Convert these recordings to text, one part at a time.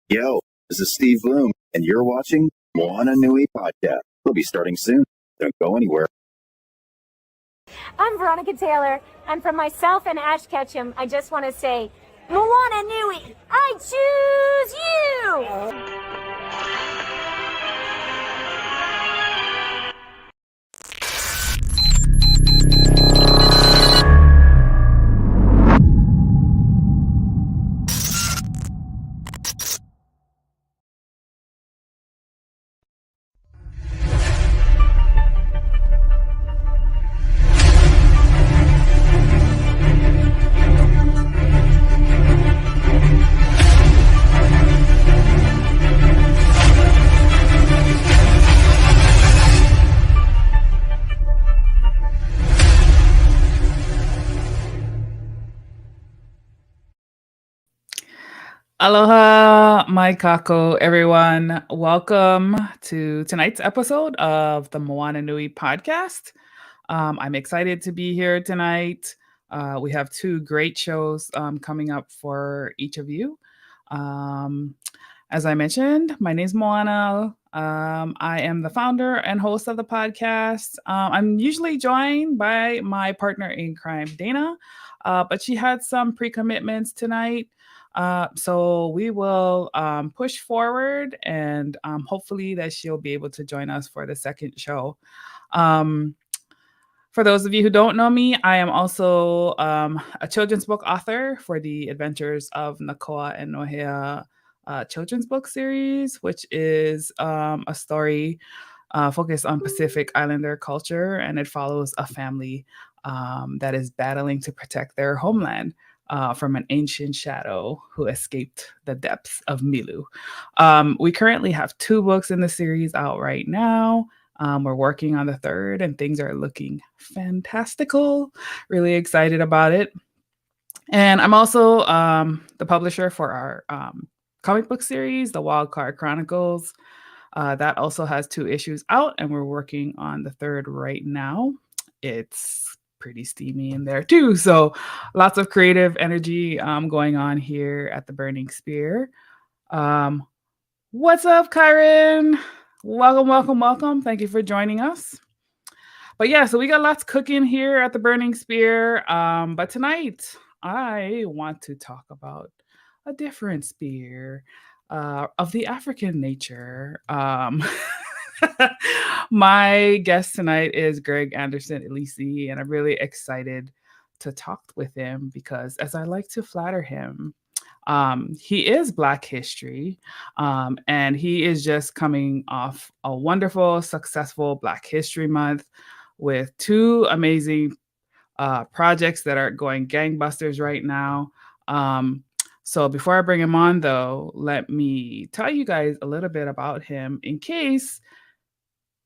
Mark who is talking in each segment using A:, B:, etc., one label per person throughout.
A: Yo, this is Steve Bloom, and you're watching Moana Nui Podcast. We'll be starting soon. Don't go anywhere.
B: I'm Veronica Taylor. I'm from myself and Ash Ketchum. I just want to say, Moana Nui, I choose you!
C: Aloha, mai kako, everyone. Welcome to tonight's episode of the Moana Nui Podcast. I'm excited to be here tonight. We have two great shows coming up for each of you. As I mentioned, my name is Moana. I am the founder and host of the podcast. I'm usually joined by my partner in crime, Dana, but she had some pre-commitments tonight. So we will push forward and hopefully that she'll be able to join us for the second show. For those of you who don't know me, I am also a children's book author for the Adventures of Nakoa and Nohea children's book series, which is a story focused on Pacific Islander culture, and it follows a family that is battling to protect their homeland from an ancient shadow who escaped the depths of Milu. We currently have 2 books in the series out right now. We're working on the 3rd, and things are looking fantastical. Really excited about it. And I'm also the publisher for our comic book series, The Wildcard Chronicles. That also has 2 issues out, and we're working on the 3rd right now. It's pretty steamy in there too. So lots of creative energy going on here at the Burning Spear. What's up, Kyron? Welcome. Thank you for joining us. But yeah, so we got lots cooking here at the Burning Spear. But tonight I want to talk about a different spear of the African nature. My guest tonight is Greg Anderson Elysée, and I'm really excited to talk with him because, as I like to flatter him, he is Black History, and he is just coming off a wonderful, successful Black History Month with 2 amazing projects that are going gangbusters right now. So before I bring him on, though, let me tell you guys a little bit about him in case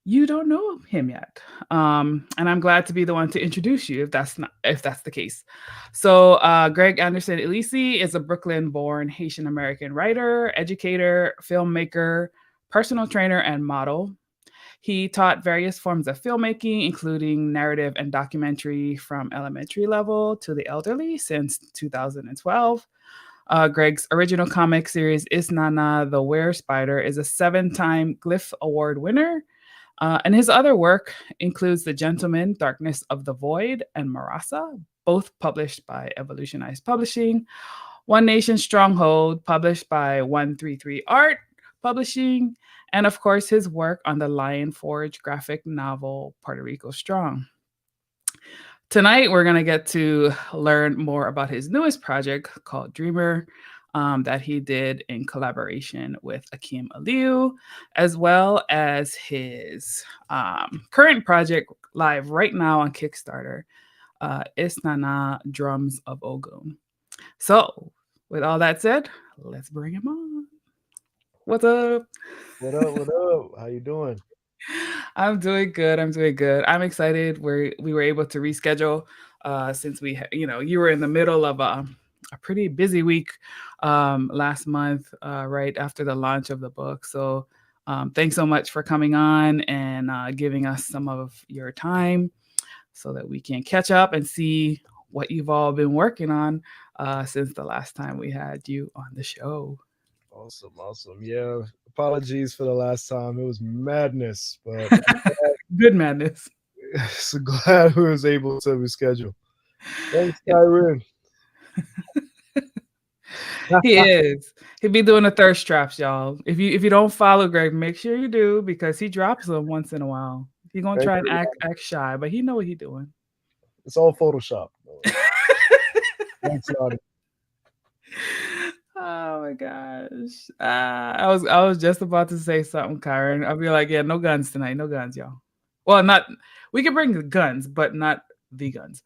C: you don't know him yet. And I'm glad to be the one to introduce you if that's the case. So Greg Anderson Elysée is a Brooklyn-born Haitian-American writer, educator, filmmaker, personal trainer, and model. He taught various forms of filmmaking, including narrative and documentary from elementary level to the elderly since 2012. Greg's original comic series, Is Nana the Were Spider, is a 7-time Glyph Award winner. And his other work includes The Gentleman, Darkness of the Void, and Marassa, both published by Evoluzione Publishing. OneNation Stronghold, published by 133 Art Publishing, and of course his work on the Lion Forge graphic novel Puerto Rico Strong. Tonight, we're going to get to learn more about his newest project called Dreamer, that he did in collaboration with Akim Aliu, as well as his current project live right now on Kickstarter, Isnana Drums of Ogoun. So, with all that said, let's bring him on. What's up?
D: What up? What up? How you doing?
C: I'm doing good. I'm excited. We were able to reschedule since you were in the middle of a pretty busy week last month, right after the launch of the book. So thanks so much for coming on and giving us some of your time so that we can catch up and see what you've all been working on since the last time we had you on the show.
D: Awesome. Yeah, apologies for the last time. It was madness, but
C: Good madness.
D: so glad we was able to reschedule. Thanks, Kyron.
C: He is. He'll be doing the thirst traps, y'all. If you don't follow Greg, make sure you do because he drops them once in a while. He's gonna try and act shy, but he know what he's doing.
D: It's all Photoshop. Thanks, Yanni.
C: Oh my gosh. I was just about to say something, Kyron. I'll be like, yeah, no guns tonight. No guns, y'all. Well, not we can bring the guns, but not the guns.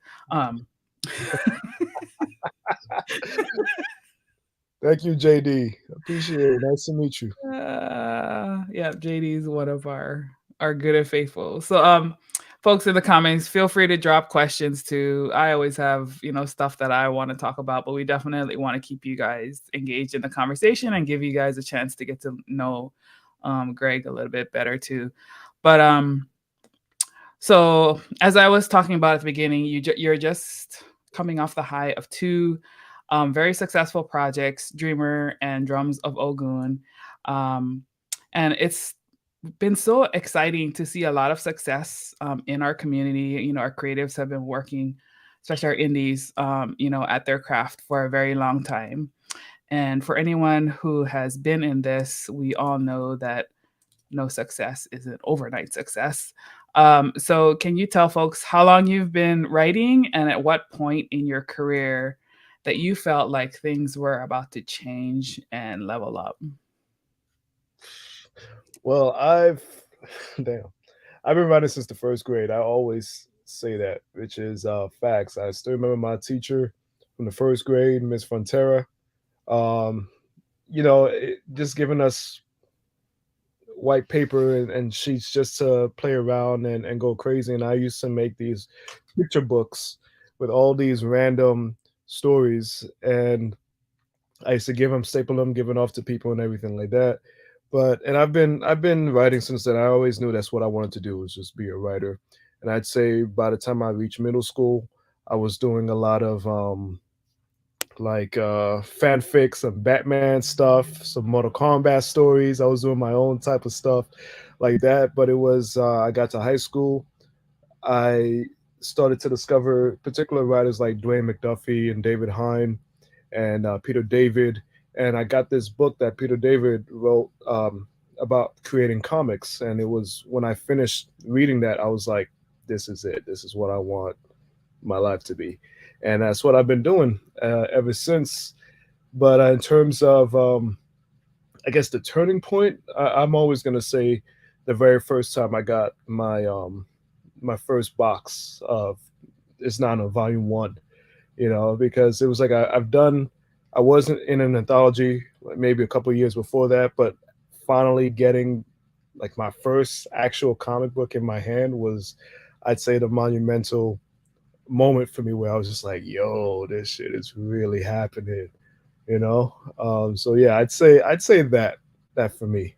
D: Thank you, JD. Appreciate it. Nice to meet you.
C: Yeah, JD is one of our good and faithful. So folks in the comments, feel free to drop questions too. I always have, stuff that I want to talk about, but we definitely want to keep you guys engaged in the conversation and give you guys a chance to get to know Greg a little bit better too. But so as I was talking about at the beginning, you're just coming off the high of two very successful projects, Dreamer and Drums of Ogoun. And it's been so exciting to see a lot of success in our community. Our creatives have been working, especially our indies, at their craft for a very long time. And for anyone who has been in this, we all know that no success is an overnight success. So can you tell folks how long you've been writing and at what point in your career that you felt like things were about to change and level up?
D: Well, I've been writing since the first grade. I always say that, which is facts. I still remember my teacher from the first grade, Miss Frontera. Just giving us white paper and sheets just to play around and go crazy. And I used to make these picture books with all these random stories, and I used to staple them, give it off to people and everything like that. And I've been writing since then. I always knew that's what I wanted to do, was just be a writer. And I'd say by the time I reached middle school, I was doing a lot of fanfics, some Batman stuff, some Mortal Kombat stories. I was doing my own type of stuff like that. But it was I got to high school, I started to discover particular writers like Dwayne McDuffie and David Hine and Peter David. And I got this book that Peter David wrote about creating comics. And it was when I finished reading that, I was like, this is it. This is what I want my life to be. And that's what I've been doing ever since. But in terms of, I guess, the turning point, I'm always going to say the very first time I got my my first box of It's Not a Volume 1, because it was like I wasn't in an anthology maybe a couple of years before that, but finally getting like my first actual comic book in my hand was, I'd say, the monumental moment for me where I was just like, yo, this shit is really happening, So yeah, I'd say that for me.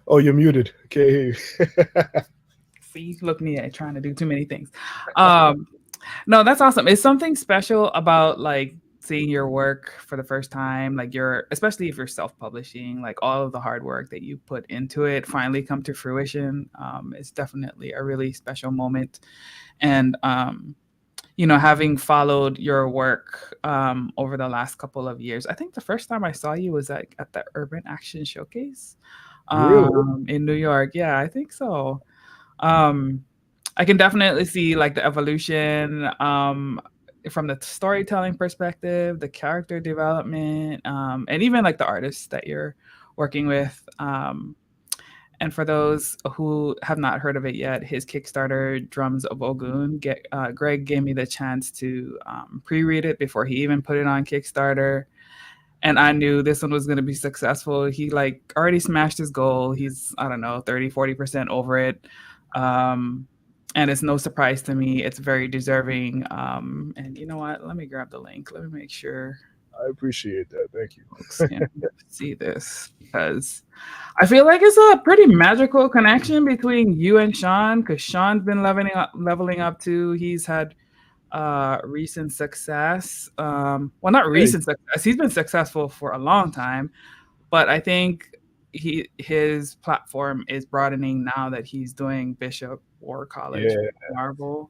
D: Oh, you're muted. Okay.
C: See, look me at trying to do too many things. No, that's awesome. It's something special about like seeing your work for the first time, like especially if you're self-publishing, like all of the hard work that you put into it finally come to fruition. It's definitely a really special moment. And having followed your work over the last couple of years, I think the first time I saw you was at the Urban Action Showcase
D: Really?
C: in New York. Yeah, I think so. Um, I can definitely see like the evolution from the storytelling perspective, the character development, and even like the artists that you're working with. And for those who have not heard of it yet, his Kickstarter, Drums of Ogoun, Greg gave me the chance to pre-read it before he even put it on Kickstarter. And I knew this one was going to be successful. He like already smashed his goal. He's, I don't know, 30-40% over it. And it's no surprise to me. It's very deserving. And you know what? Let me grab the link. Let me make sure
D: I appreciate that. Thank you.
C: folks can see this, because I feel like it's a pretty magical connection between you and Sean, because Sean's been leveling up too. He's had recent success. Well, not recent success. He's been successful for a long time, but I think his platform is broadening now that he's doing Bishop War College Marvel.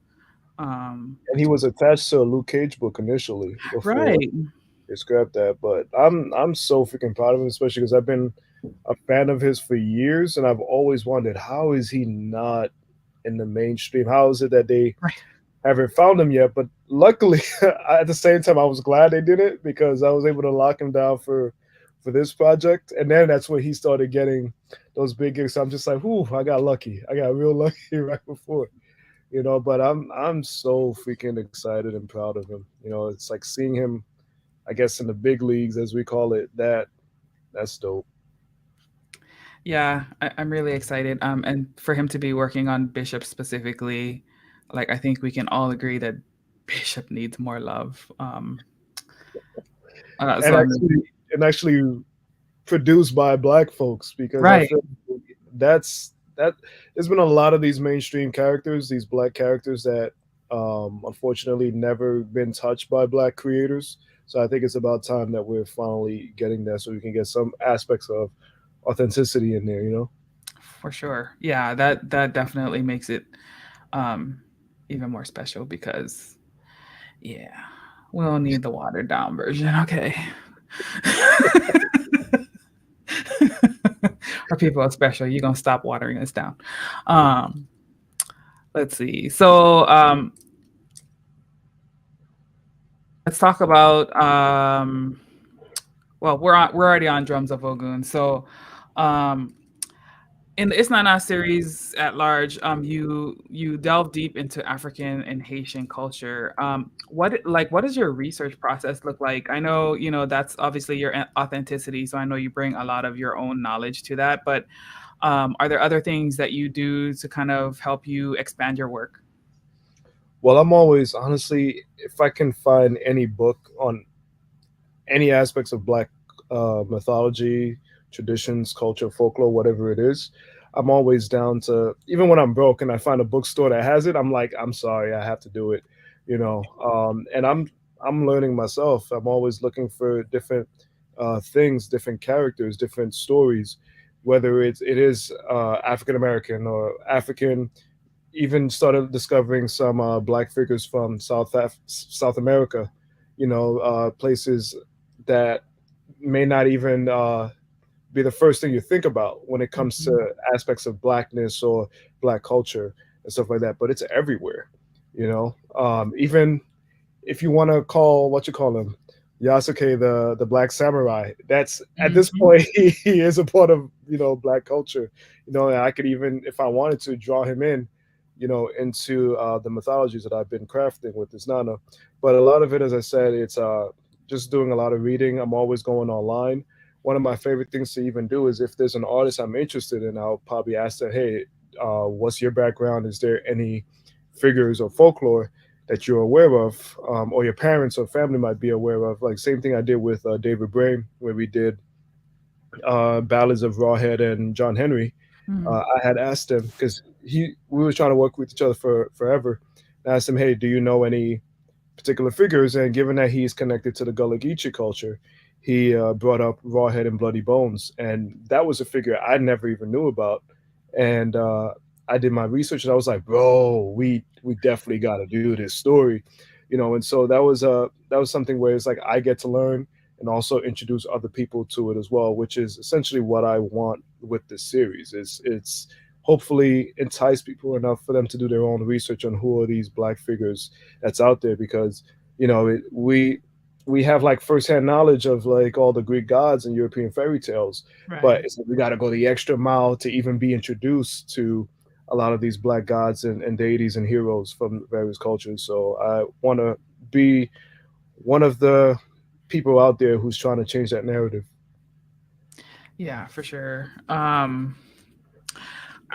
D: And he was attached to a Luke Cage book initially.
C: Right.
D: They scrapped that, but I'm so freaking proud of him, especially because I've been a fan of his for years, and I've always wondered, how is he not in the mainstream? How is it that they haven't found him yet? But luckily, at the same time, I was glad they did it, because I was able to lock him down for this project, and then that's when he started getting those big gigs. So I'm just like, whoo, I got lucky. I got real lucky right before, But I'm so freaking excited and proud of him. It's like seeing him, I guess, in the big leagues, as we call it. That's dope.
C: Yeah, I'm really excited. And for him to be working on Bishop specifically, like, I think we can all agree that Bishop needs more love.
D: And actually produced by Black folks, because I feel that there's been a lot of these mainstream characters, these Black characters that unfortunately never been touched by Black creators. So I think it's about time that we're finally getting there, so we can get some aspects of authenticity in there,
C: For sure. Yeah, that definitely makes it even more special, because we'll need the watered down version. Okay. Our people are special. You're gonna stop watering us down. Let's see. So let's talk about well, we're already on Drums of Ogoun. So in the It's Not Now series at large, you delve deep into African and Haitian culture. What does your research process look like? I know, that's obviously your authenticity, so I know you bring a lot of your own knowledge to that, but are there other things that you do to kind of help you expand your work?
D: Well, I'm always, honestly, if I can find any book on any aspects of Black mythology, traditions, culture, folklore, whatever it is, I'm always down to, even when I'm broke and I find a bookstore that has it, I'm like, I'm sorry, I have to do it, and I'm learning myself. I'm always looking for different things, different characters, different stories, whether it is African-American or African. Even started discovering some Black figures from South America, places that may not even be the first thing you think about when it comes to aspects of Blackness or Black culture and stuff like that. But it's everywhere, even if you want to call, what you call him, Yasuke, the Black Samurai, that's at this point, he is a part of, Black culture, and I could even, if I wanted to, draw him in, into the mythologies that I've been crafting with this Nana. But a lot of it, as I said, it's just doing a lot of reading. I'm always going online. One of my favorite things to even do is, if there's an artist I'm interested in, I'll probably ask them, hey, what's your background? Is there any figures or folklore that you're aware of, or your parents or family might be aware of? Like, same thing I did with David Brain, where we did Ballads of Rawhead and John Henry. I had asked him, because we were trying to work with each other for forever. I asked him, hey, do you know any particular figures? And given that he's connected to the Gullah Geechee culture, he brought up Rawhead and Bloody Bones, and that was a figure I never even knew about. And I did my research, and I was like, bro, we definitely got to do this story. And so that was something where it's like I get to learn and also introduce other people to it as well, which is essentially what I want with this series. It's hopefully entice people enough for them to do their own research on who are these Black figures that's out there, because we have like firsthand knowledge of like all the Greek gods and European fairy tales,
C: Right.
D: but it's like we got to go the extra mile to even be introduced to a lot of these Black gods and deities and heroes from various cultures. So I want to be one of the people out there who's trying to change that narrative.
C: Yeah, for sure.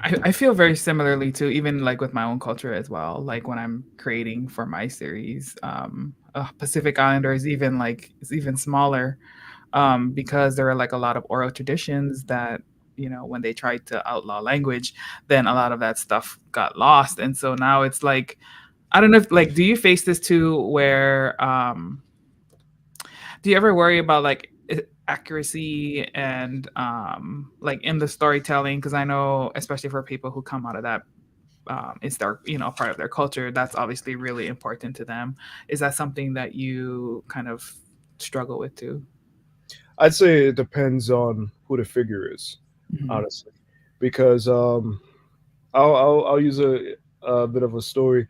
C: I feel very similarly to, even like with my own culture as well. Like when I'm creating for my series, Pacific Islander is even smaller, because there are like a lot of oral traditions that, when they tried to outlaw language, then a lot of that stuff got lost. And so now it's like, I don't know if like, do you face this too, where do you ever worry about like accuracy and like in the storytelling? Because I know, especially for people who come out of that, it's their part of their culture, that's obviously really important to them. Is that something that you kind of struggle with too?
D: I'd say it depends on who the figure is,
C: Mhm.
D: honestly, because I'll use a bit of a story.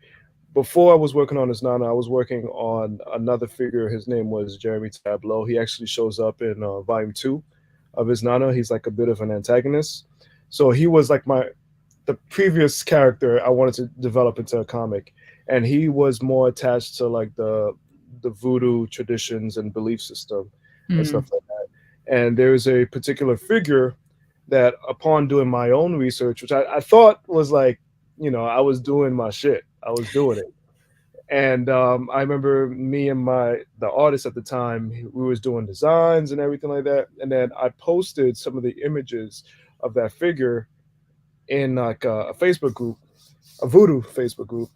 D: Before I was working on this Nana, I was working on another figure. His name was Jeremy Tableau. He actually shows up in volume 2 of his Nana. He's like a bit of an antagonist. So he was like the previous character I wanted to develop into a comic, and he was more attached to like the voodoo traditions and belief system and
C: Mm.
D: stuff like that. And there's a particular figure that, upon doing my own research, which I thought was like, I was doing my shit. I was doing it. And I remember me and the artist at the time, we was doing designs and everything like that. And then I posted some of the images of that figure in like a Facebook group, a voodoo Facebook group.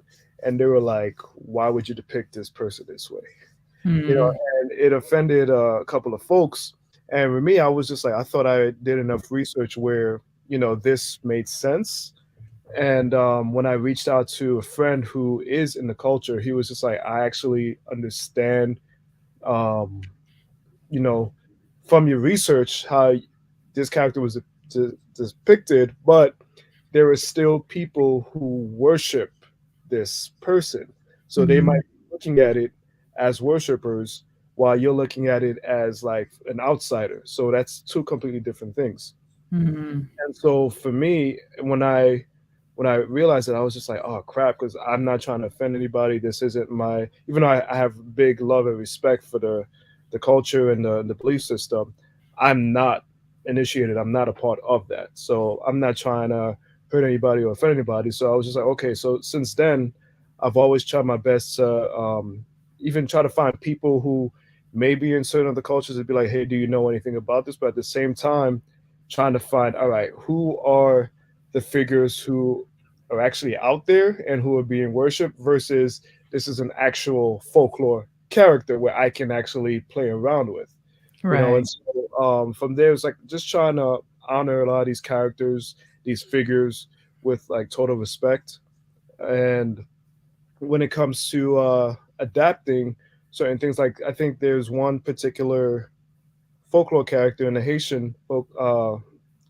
D: And they were like, why would you depict this person this way?
C: Mm.
D: And it offended a couple of folks. And for me, I was just like, I thought I did enough research where, this made sense. And when I reached out to a friend who is in the culture, he was just like, I actually understand, um, you know, from your research how this character was depicted, but there are still people who worship this person. So they
C: Mhm.
D: might be looking at it as worshipers while you're looking at it as like an outsider. So that's two completely different things.
C: Mhm.
D: And so for me, when I realized that, I was just like, oh crap, because I'm not trying to offend anybody. This isn't my, even though I have big love and respect for the culture and the belief system, I'm not initiated. I'm not a part of that. So I'm not trying to hurt anybody or offend anybody. So I was just like, okay. So since then, I've always tried my best to even try to find people who may be in certain other cultures and be like, hey, do you know anything about this? But at the same time, trying to find, all right, who are the figures who are actually out there and who are being worshipped versus this is an actual folklore character where I can actually play around with,
C: Right.
D: and so from there it's like just trying to honor a lot of these characters, these figures, with like total respect. And when it comes to adapting certain things, like I think there's one particular folklore character in the Haitian folk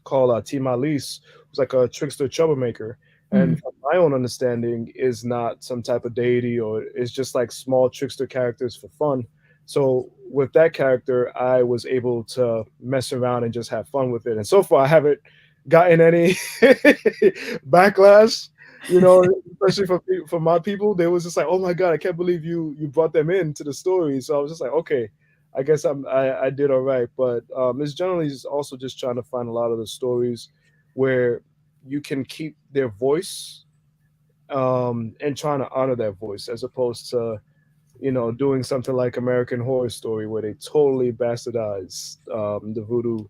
D: called Timalis, who's like a trickster troublemaker.
C: Mm.
D: And from my own understanding, is not some type of deity, or it's just like small trickster characters for fun. So with that character, I was able to mess around and just have fun with it. And so far, I haven't gotten any backlash. Especially for my people, they was just like, "Oh my god, I can't believe you brought them into the story." So I was just like, "Okay, I guess I did all right." But it's generally just also just trying to find a lot of the stories where you can keep their voice, and trying to honor that voice, as opposed to doing something like American Horror Story where they totally bastardize the voodoo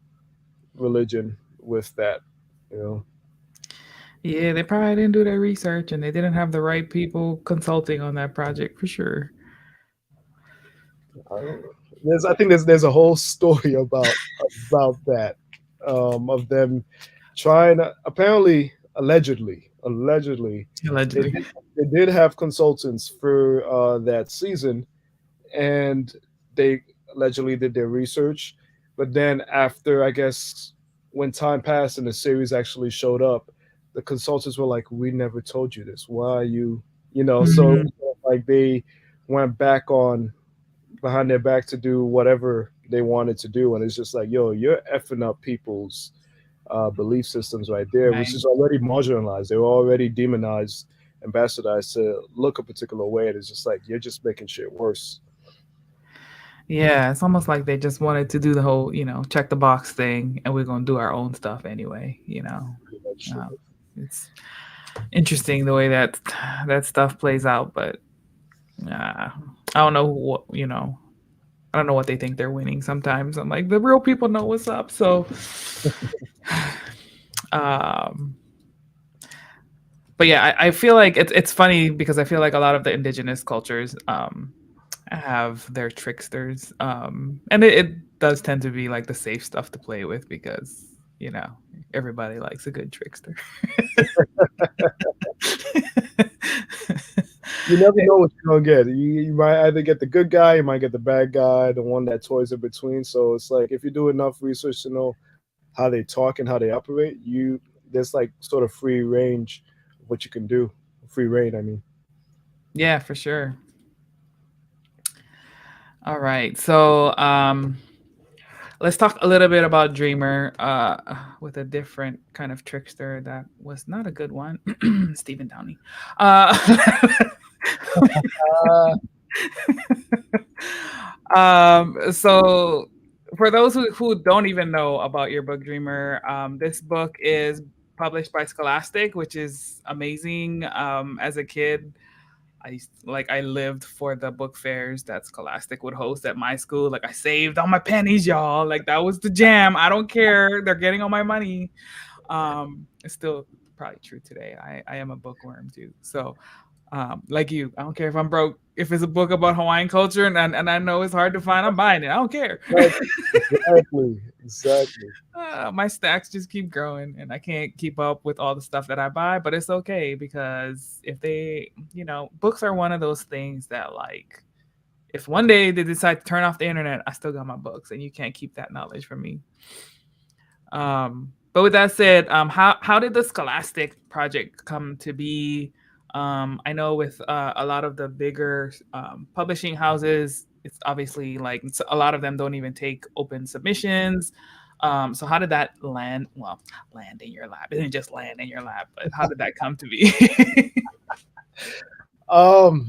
D: religion with that. You know.
C: Yeah, they probably didn't do their research and they didn't have the right people consulting on that project for sure.
D: I don't know. I think there's a whole story about that, of them trying to, apparently, allegedly, they
C: Allegedly.
D: did, they did have consultants for that season, and they allegedly did their research. But then after, I guess, when time passed and the series actually showed up, the consultants were like, "We never told you this. Why are you, So
C: Mhm.
D: like they went back on behind their back to do whatever they wanted to do, and it's just like, yo, you're effing up people's belief systems right there, which
C: Right.
D: is already marginalized. They were already demonized and bastardized to look a particular way, and it's just like you're just making shit worse.
C: Yeah, it's almost like they just wanted to do the whole, check the box thing, and we're gonna do our own stuff anyway.
D: That's true.
C: It's interesting the way that stuff plays out, but I don't know I don't know what they think they're winning. Sometimes I'm like, the real people know what's up. So, um, but yeah, I feel like it's funny because I feel like a lot of the indigenous cultures have their tricksters, and it does tend to be like the safe stuff to play with because everybody likes a good trickster.
D: You never know what you're gonna get. You might either get the good guy, you might get the bad guy, the one that toys in between. So it's like if you do enough research to know how they talk and how they operate, there's like sort of free range of what you can do. Free reign, I mean.
C: Yeah, for sure. All right, so let's talk a little bit about Dreamer with a different kind of trickster that was not a good one. Stephen Downey. Uh,
D: Uh,
C: so for those who don't even know about your book Dreamer, this book is published by Scholastic, which is amazing. As a kid, I lived for the book fairs that Scholastic would host at my school. Like I saved all my pennies, y'all. Like that was the jam. I don't care. They're getting all my money. It's still probably true today. I am a bookworm too. So like you, I don't care if I'm broke. If it's a book about Hawaiian culture and I know it's hard to find, I'm buying it. I don't care.
D: exactly.
C: My stacks just keep growing and I can't keep up with all the stuff that I buy, but it's okay because if books are one of those things that like, if one day they decide to turn off the internet, I still got my books and you can't keep that knowledge from me. But with that said, how did the Scholastic project come to be? I know with a lot of the bigger publishing houses, it's obviously like a lot of them don't even take open submissions. So how did that land? Well, land in your lap. It didn't just land in your lap, but how did that come to be?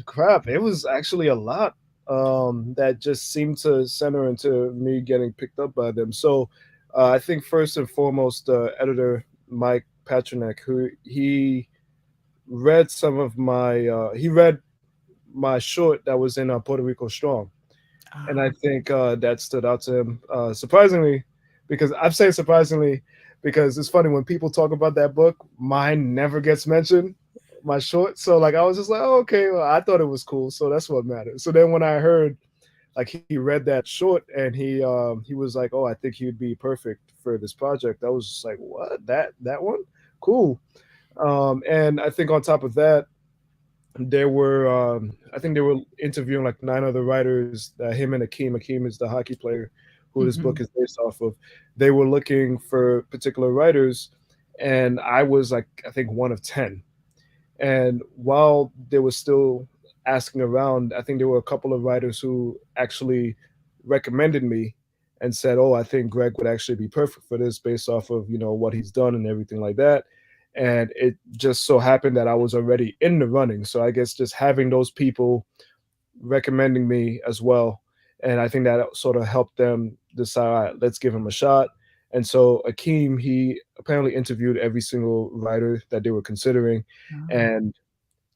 D: Crap. It was actually a lot that just seemed to center into me getting picked up by them. So I think first and foremost, editor Mike Patronek, who he read some of my he read my short that was in Puerto Rico Strong, and I think that stood out to him surprisingly, because I'm saying surprisingly because it's funny when people talk about that book, mine never gets mentioned, my short. So like I was just like, oh, okay, well, I thought it was cool, so that's what mattered. So then when I heard like he read that short and he was like, oh, I think he would be perfect for this project, I was just like, what, that one, cool. And I think on top of that, there were I think they were interviewing like 9 other writers. Him and Akeem is the hockey player who this book
C: Mhm.
D: is based off of. They were looking for particular writers, and I was like I think one of 10. And while they were still asking around, I think there were a couple of writers who actually recommended me and said, "Oh, I think Greg would actually be perfect for this based off of what he's done and everything like that." And it just so happened that I was already in the running, so I guess just having those people recommending me as well, and I think that sort of helped them decide, all right, let's give him a shot. And so Akeem, he apparently interviewed every single writer that they were considering,
C: Oh.
D: and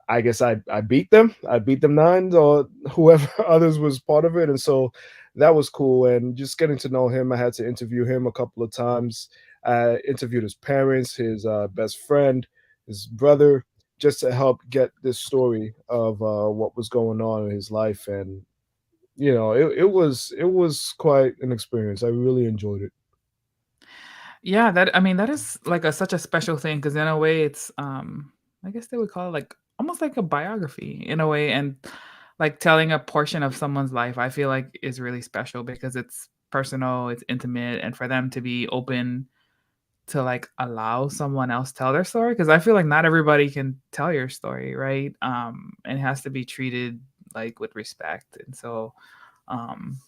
D: I guess I beat them. I beat them 9 or whoever others was part of it, and so that was cool. And just getting to know him, I had to interview him a couple of times. I interviewed his parents, his best friend, his brother, just to help get this story of what was going on in his life. And it was quite an experience. I really enjoyed it.
C: Yeah, that I mean that is like such a special thing because in a way it's I guess they would call it like almost like a biography in a way, and like telling a portion of someone's life. I feel like is really special because it's personal, it's intimate, and for them to be open to like allow someone else tell their story, because I feel like not everybody can tell your story, right? And it has to be treated like with respect. And so um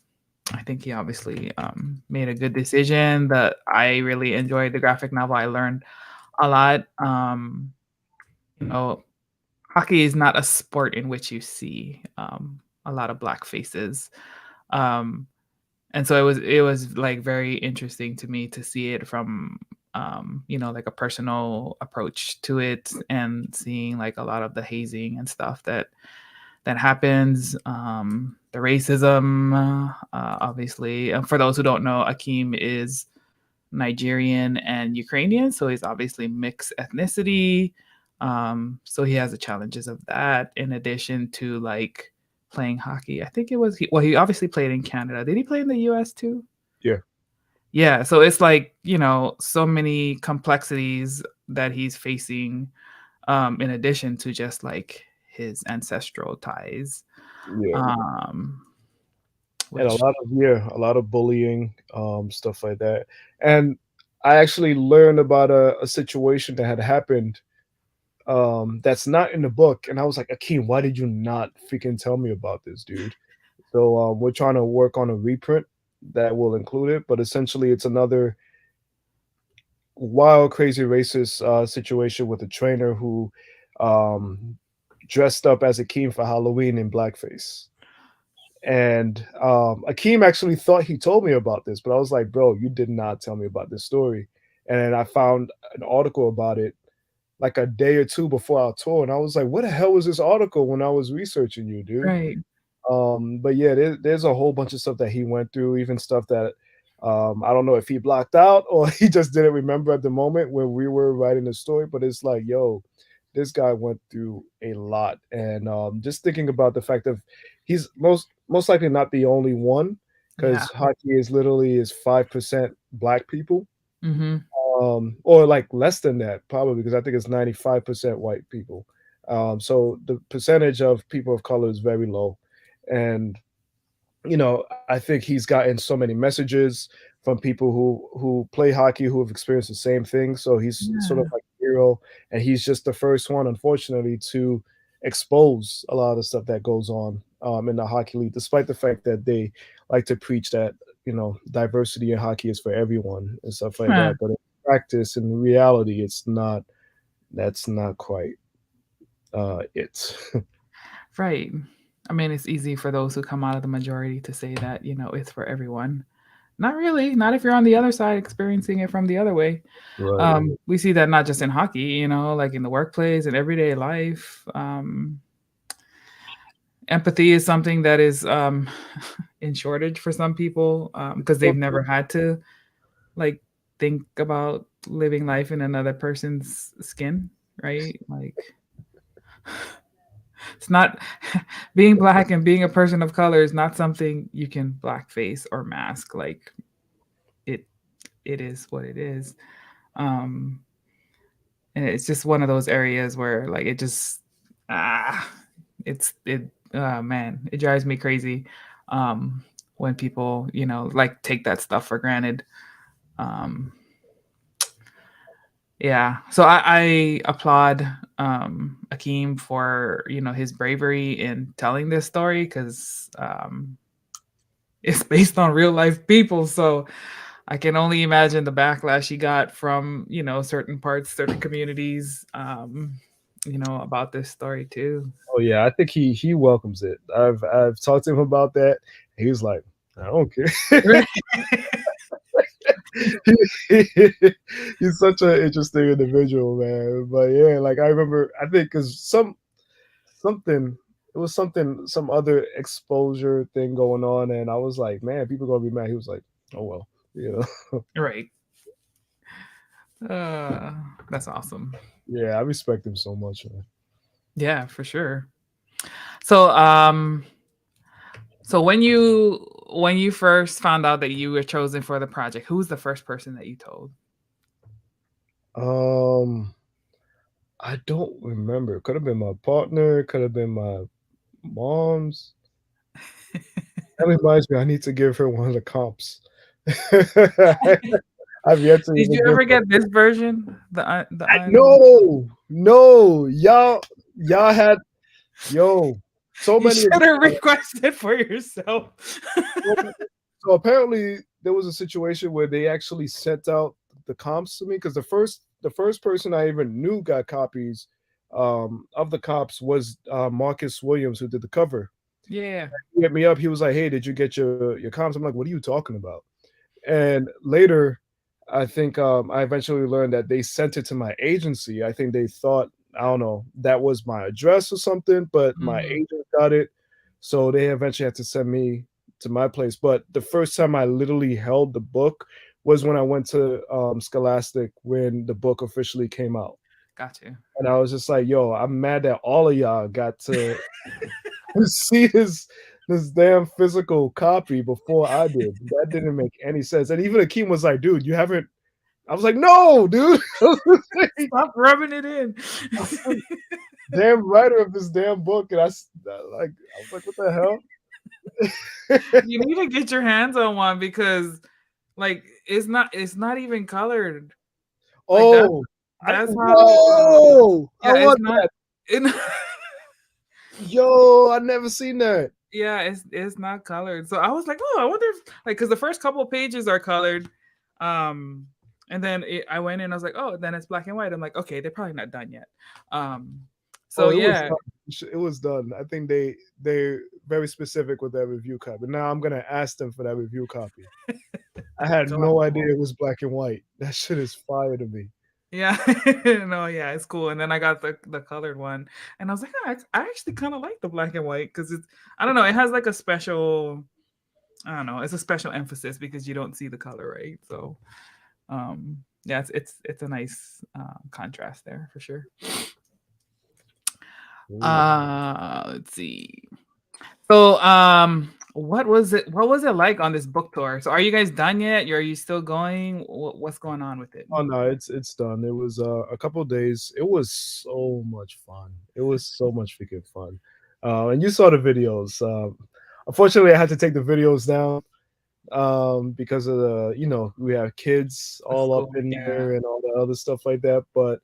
C: I think he obviously made a good decision. That I really enjoyed the graphic novel. I learned a lot. You know, hockey is not a sport in which you see a lot of black faces. Um, and so it was like very interesting to me to see it from like a personal approach to it, and seeing like a lot of the hazing and stuff that happens, the racism, obviously. And for those who don't know, Akeem is Nigerian and Ukrainian, so he's obviously mixed ethnicity. So he has the challenges of that, in addition to like playing hockey. I think he obviously played in Canada. Did he play in the US too?
D: Yeah.
C: Yeah, so it's like, so many complexities that he's facing, in addition to just like his ancestral ties.
D: Yeah.
C: Um,
D: And
C: which
D: a lot of bullying, stuff like that. And I actually learned about a situation that had happened, that's not in the book, and I was like, Akeem, why did you not freaking tell me about this, dude? So we're trying to work on a reprint that will include it, but essentially it's another wild, crazy racist situation with a trainer who um, dressed up as Akeem for Halloween in blackface. And Akeem actually thought he told me about this, but I was like, bro, you did not tell me about this story. And then I found an article about it like a day or two before our tour, and I was like, what the hell was this article when I was researching you, dude?
C: right.
D: But yeah, there's a whole bunch of stuff that he went through, even stuff that I don't know if he blocked out or he just didn't remember at the moment when we were writing the story. But it's like, yo, this guy went through a lot, and just thinking about the fact of he's most likely not the only one,
C: Yeah.
D: because hockey is literally is 5% black people,
C: Hmm.
D: or like less than that probably, because I think it's 95% white people. So the percentage of people of color is very low, and I think he's gotten so many messages from people who play hockey who have experienced the same thing. So he's sort of
C: Yeah.
D: like a hero, and he's just the first one, unfortunately, to expose a lot of the stuff that goes on in the hockey league, despite the fact that they like to preach that diversity in hockey is for everyone and stuff like
C: Huh.
D: that. But in practice, in reality, it's not. That's not quite it.
C: Right. I mean, it's easy for those who come out of the majority to say that, it's for everyone. Not really. Not if you're on the other side experiencing it from the other way.
D: Right.
C: We see that not just in hockey, like in the workplace and everyday life. Empathy is something that is in shortage for some people, because they've never had to like think about living life in another person's skin, right? Like it's not being black and being a person of color is not something you can blackface or mask. Like it it is what it is. Um and it's just one of those areas where like it just ah it man, it drives me crazy when people, like take that stuff for granted. Um Yeah. So I applaud Akeem for, his bravery in telling this story, because it's based on real life people. So I can only imagine the backlash he got from, certain parts, certain communities, about this story too.
D: Oh yeah, I think he welcomes it. I've talked to him about that. He was like, I don't care. He's such an interesting individual, man. But yeah, like I remember, I think because something it was some other exposure thing going on, and I was like, man, people gonna be mad. He was like, oh well,
C: Right. Uh, that's awesome.
D: yeah, I respect him so much, man.
C: Yeah, for sure. So so when you first found out that you were chosen for the project, who's the first person that you told?
D: Um, I don't remember. Could have been my partner. Could have been my mom's. That reminds me, I need to give her one of the comps. I've yet to
C: Did
D: even
C: you
D: give
C: ever
D: her.
C: get this version? The island?
D: No, y'all had so
C: You
D: many of
C: should
D: these.
C: have requested for yourself.
D: So apparently there was a situation where they actually sent out the comps to me because the first person I even knew got copies of the comps was Marcus Williams, who did the cover.
C: Yeah.
D: He hit me up. He was like, "Hey, did you get your comps?" I'm like, "What are you talking about?" And later, I think I eventually learned that they sent it to my agency. I think they thought, I don't know, that was my address or something, but my
C: Mhm.
D: agent got it. So they eventually had to send me to my place. But the first time I literally held the book was when I went to Scholastic when the book officially came out.
C: Got you.
D: And I was just like, yo, I'm mad that all of y'all got to see this damn physical copy before I did. That didn't make any sense. And even Akeem was like, dude, you haven't. I was like, no, dude.
C: Stop rubbing it in.
D: Damn writer of this damn book. And I was like, what the hell?
C: You need to get your hands on one because like it's not even colored. Like
D: Oh,
C: that's how
D: whoa! I
C: yeah, it's
D: want
C: not
D: that.
C: it,
D: Yo, I never seen that.
C: yeah, it's not colored. So I was like, oh, I wonder if like because the first couple pages are colored. And then I went in, I was like, oh, then it's black and white. I'm like, okay, they're probably not done yet. So
D: Oh, it was
C: yeah,
D: done. It was done. I think they're very specific with that review copy. Now I'm gonna ask them for that review copy. I had no idea it was black and white. That shit is fire to me.
C: yeah, no, yeah, it's cool. And then I got the colored one, and I was like, oh, I actually kind of like the black and white because it's I don't know, it has like a special I don't know, it's a special emphasis because you don't see the color, right? So yeah, it's a nice contrast there for sure. Let's see. So what was it like on this book tour? So are you guys done yet? Are you still going? What's going on with it?
D: Oh no, it's done. It was a couple of days. It was so much fun. It was so much freaking fun. And you saw the videos. Unfortunately, I had to take the videos down because of we have kids
C: The
D: all up
C: school,
D: in
C: yeah.
D: there and all the other stuff like that. But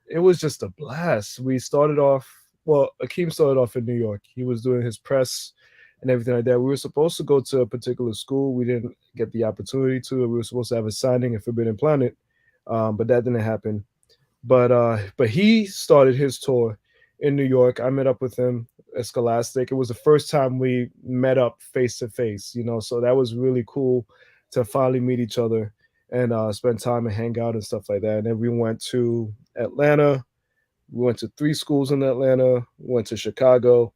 D: it was just a blast. We started off. Well, Akeem started off in New York. He was doing his press and everything like that. We were supposed to go to a particular school. We didn't get the opportunity to. We were supposed to have a signing at Forbidden Planet, but that didn't happen. But he started his tour in New York. I met up with him at Scholastic. It was the first time we met up face to face, so that was really cool to finally meet each other and spend time and hang out and stuff like that. And then we went to Atlanta. We went to 3 schools in Atlanta, went to Chicago,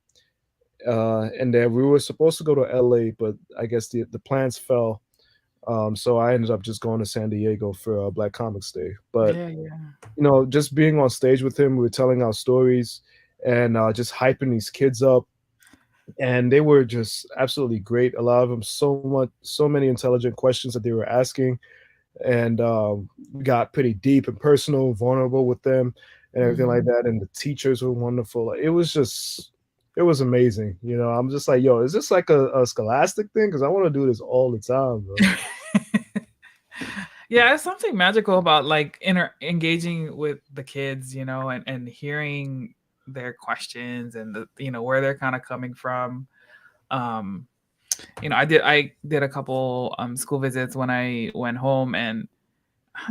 D: and then we were supposed to go to LA, but I guess the plans fell. So I ended up just going to San Diego for Black Comics Day. But
C: Yeah, yeah.
D: just being on stage with him, we were telling our stories and just hyping these kids up, and they were just absolutely great. A lot of them, so many intelligent questions that they were asking, and we got pretty deep and personal, vulnerable with them, and everything like that. And the teachers were wonderful. It was amazing. I'm just like, yo, is this like a Scholastic thing? Because I want to do this all the time, bro.
C: Yeah, it's something magical about like engaging with the kids, and hearing their questions and where they're kind of coming from. I did a couple school visits when I went home, and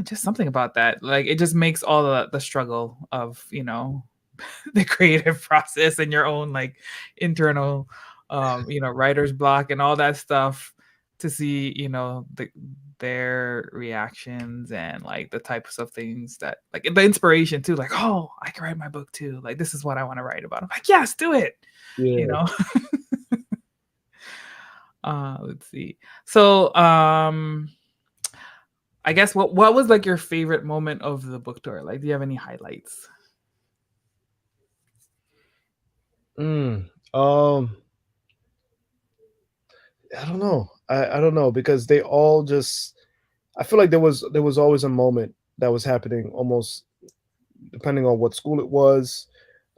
C: just something about that, like it just makes all the struggle of the creative process and your own like internal writer's block and all that stuff to see their reactions and like the types of things that like the inspiration too, like, oh, I can write my book too, like this is what I want to write about. I'm like, yes, do it.
D: Yeah.
C: Let's see. So I guess what was like your favorite moment of the book tour? Like, do you have any highlights?
D: I don't know. I don't know because they all just. I feel like there was always a moment that was happening almost depending on what school it was,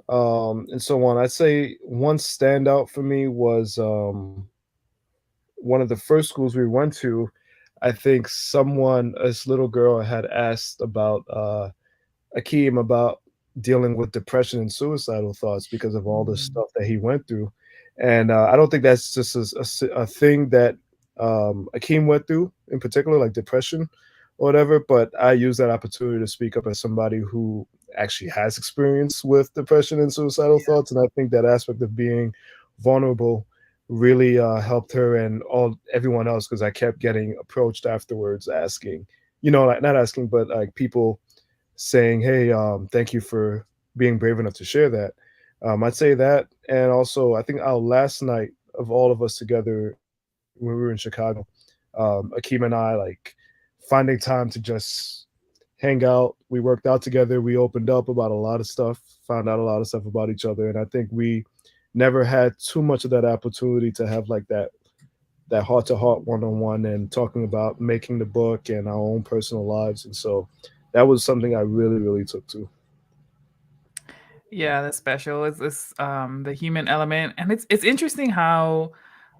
D: and so on. I'd say one standout for me was one of the first schools we went to. I think this little girl had asked about Akeem about dealing with depression and suicidal thoughts because of all the stuff that he went through. And I don't think that's just a thing that Akeem went through in particular, like depression or whatever. But I use that opportunity to speak up as somebody who actually has experience with depression and suicidal thoughts. And I think that aspect of being vulnerable really helped her and everyone else, because I kept getting approached afterwards asking, like not asking, but like people saying, "Hey, thank you for being brave enough to share that." I'd say that, and also I think our last night of all of us together when we were in Chicago, Akeem and I, like, finding time to just hang out. We worked out together. We opened up about a lot of stuff, found out a lot of stuff about each other, and I think we never had too much of that opportunity to have like that heart to heart one-on-one and talking about making the book and our own personal lives. And so that was something I really, really took to.
C: Yeah, that's special. It's this the human element, and it's interesting how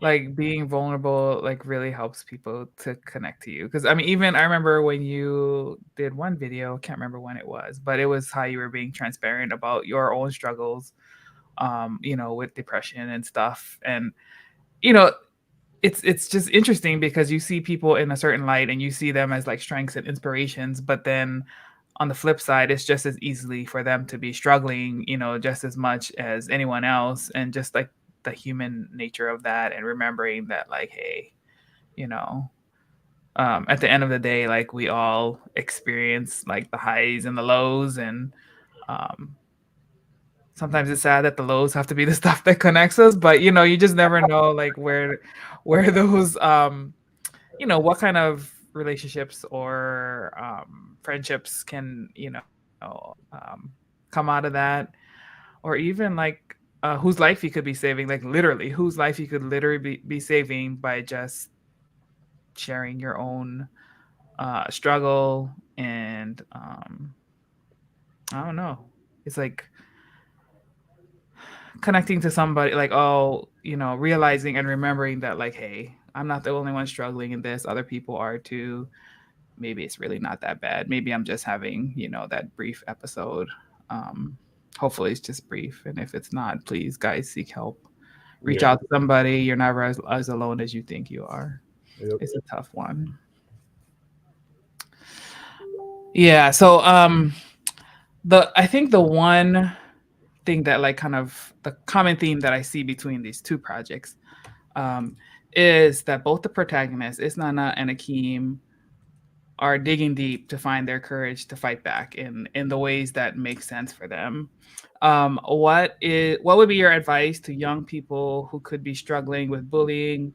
C: like being vulnerable like really helps people to connect to you. Because I mean, even I remember when you did one video, can't remember when it was, but it was how you were being transparent about your own struggles, with depression and stuff, and you know, it's just interesting because you see people in a certain light and you see them as like strengths and inspirations, but then on the flip side, it's just as easily for them to be struggling, just as much as anyone else. And just like the human nature of that, and remembering that, like, hey, at the end of the day, like we all experience like the highs and the lows. And sometimes it's sad that the lows have to be the stuff that connects us, but you just never know like where those what kind of relationships or friendships can come out of that, or even like whose life you could be saving, like literally whose life you could literally be saving by just sharing your own struggle. And I don't know, it's like connecting to somebody, like, realizing and remembering that, like, hey, I'm not the only one struggling in this, other people are too. Maybe it's really not that bad. Maybe I'm just having, that brief episode. Hopefully it's just brief. And if it's not, please, guys, seek help. Reach out to somebody. You're never as alone as you think you are. Yep. It's a tough one. Yeah. So I think the one thing that, like, kind of the common theme that I see between these two projects is that both the protagonists, Isnana and Akeem, are digging deep to find their courage to fight back in the ways that make sense for them. What would be your advice to young people who could be struggling with bullying,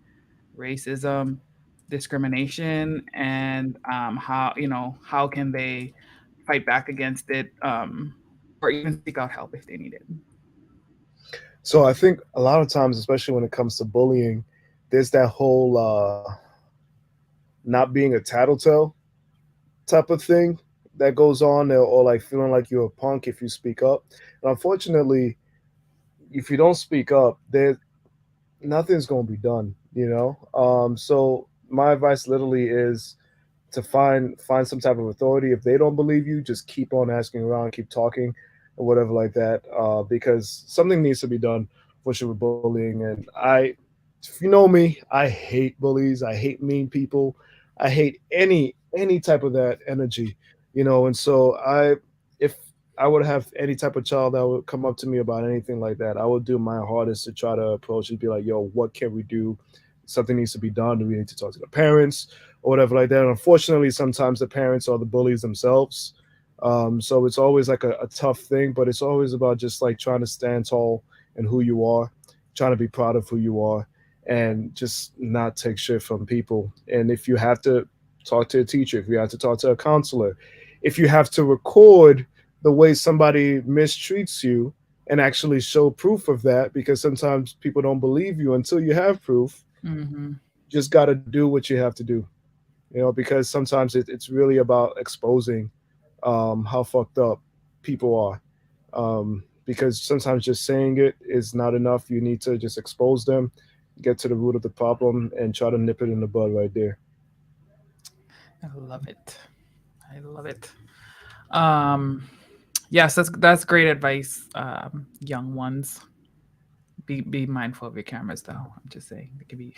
C: racism, discrimination, and how can they fight back against it, or even seek out help if they need it?
D: So I think a lot of times, especially when it comes to bullying, there's that whole not being a tattletale type of thing that goes on, or like feeling like you're a punk if you speak up. And unfortunately, if you don't speak up, nothing's going to be done, so my advice literally is to find some type of authority. If they don't believe you, just keep on asking around, keep talking, or whatever like that, because something needs to be done for sure with bullying. And if you know me, I hate bullies. I hate mean people. I hate any type of that energy, and so if I would have any type of child that would come up to me about anything like that, I would do my hardest to try to approach and be like, yo, what can we do? Something needs to be done. Do we need to talk to the parents or whatever like that? And unfortunately, sometimes the parents are the bullies themselves. So it's always like a tough thing, but it's always about just like trying to stand tall in who you are, trying to be proud of who you are, and just not take shit from people. And if you have to talk to a teacher, if you have to talk to a counselor, if you have to record the way somebody mistreats you and actually show proof of that, because sometimes people don't believe you until you have proof.
C: Mm-hmm.
D: Just got to do what you have to do, because sometimes it's really about exposing how fucked up people are. Because sometimes just saying it is not enough. You need to just expose them, get to the root of the problem, and try to nip it in the bud right there.
C: I love it. I love it. Um, yes, that's great advice. Young ones, be mindful of your cameras, though. I'm just saying, it could be.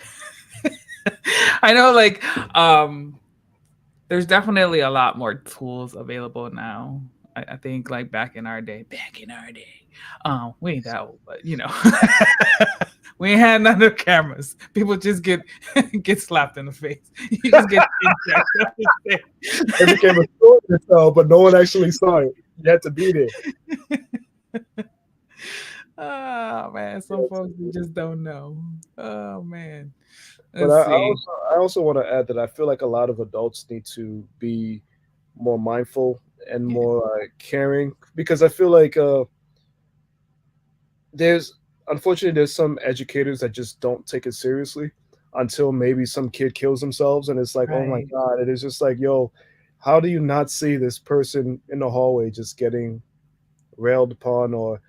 C: I know, like, there's definitely a lot more tools available now. I think, like, back in our day, we ain't that old, but we ain't had none of cameras. People just get slapped in the face. You just get
D: It became a story to tell, but no one actually saw it. You had to be there.
C: Oh man, some folks just don't know. Oh man.
D: But
C: Let's see.
D: I also want to add that I feel like a lot of adults need to be more mindful and more caring, because I feel like unfortunately there's some educators that just don't take it seriously until maybe some kid kills themselves, and it's like, oh my
C: Right.
D: God, it is just like, yo, how do you not see this person in the hallway just getting railed upon or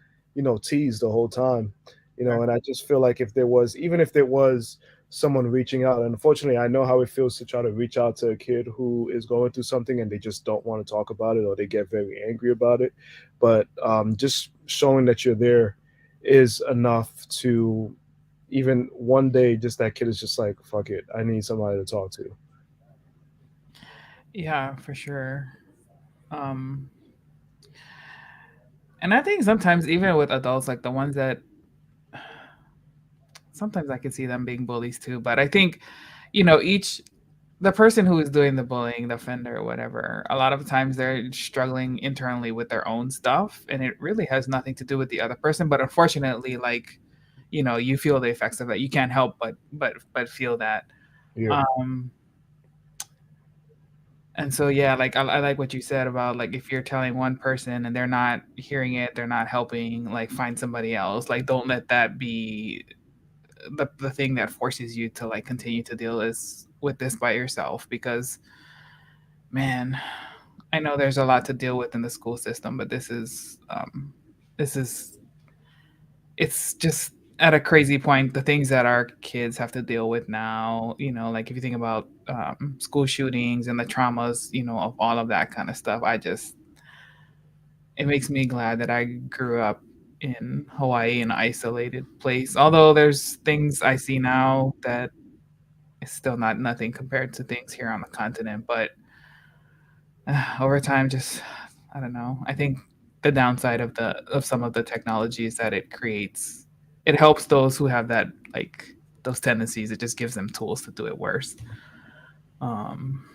D: teased the whole time? And I just feel like even if there was someone reaching out, and unfortunately I know how it feels to try to reach out to a kid who is going through something and they just don't want to talk about it, or they get very angry about it, but just showing that you're there is enough to, even one day, just that kid is just like, fuck it, I need somebody to talk to.
C: Yeah, for sure. Um, and I think sometimes even with adults, like the ones that sometimes I can see them being bullies too, but I think, each the person who is doing the bullying, the offender or whatever, a lot of times they're struggling internally with their own stuff, and it really has nothing to do with the other person. But unfortunately, like, you feel the effects of that. You can't help but feel that.
D: Yeah.
C: And so, yeah, like I like what you said about, like, if you're telling one person and they're not hearing it, they're not helping, like, find somebody else. Like, don't let that be the thing that forces you to, like, continue to deal with this by yourself, because man, I know there's a lot to deal with in the school system, but this is it's just at a crazy point, the things that our kids have to deal with now, like if you think about school shootings and the traumas, of all of that kind of stuff. It makes me glad that I grew up in Hawaii, an isolated place. Although there's things I see now that is still not nothing compared to things here on the continent, but over time, just I don't know. I think the downside of some of the technologies that it creates, it helps those who have that, like, those tendencies. It just gives them tools to do it worse. Um,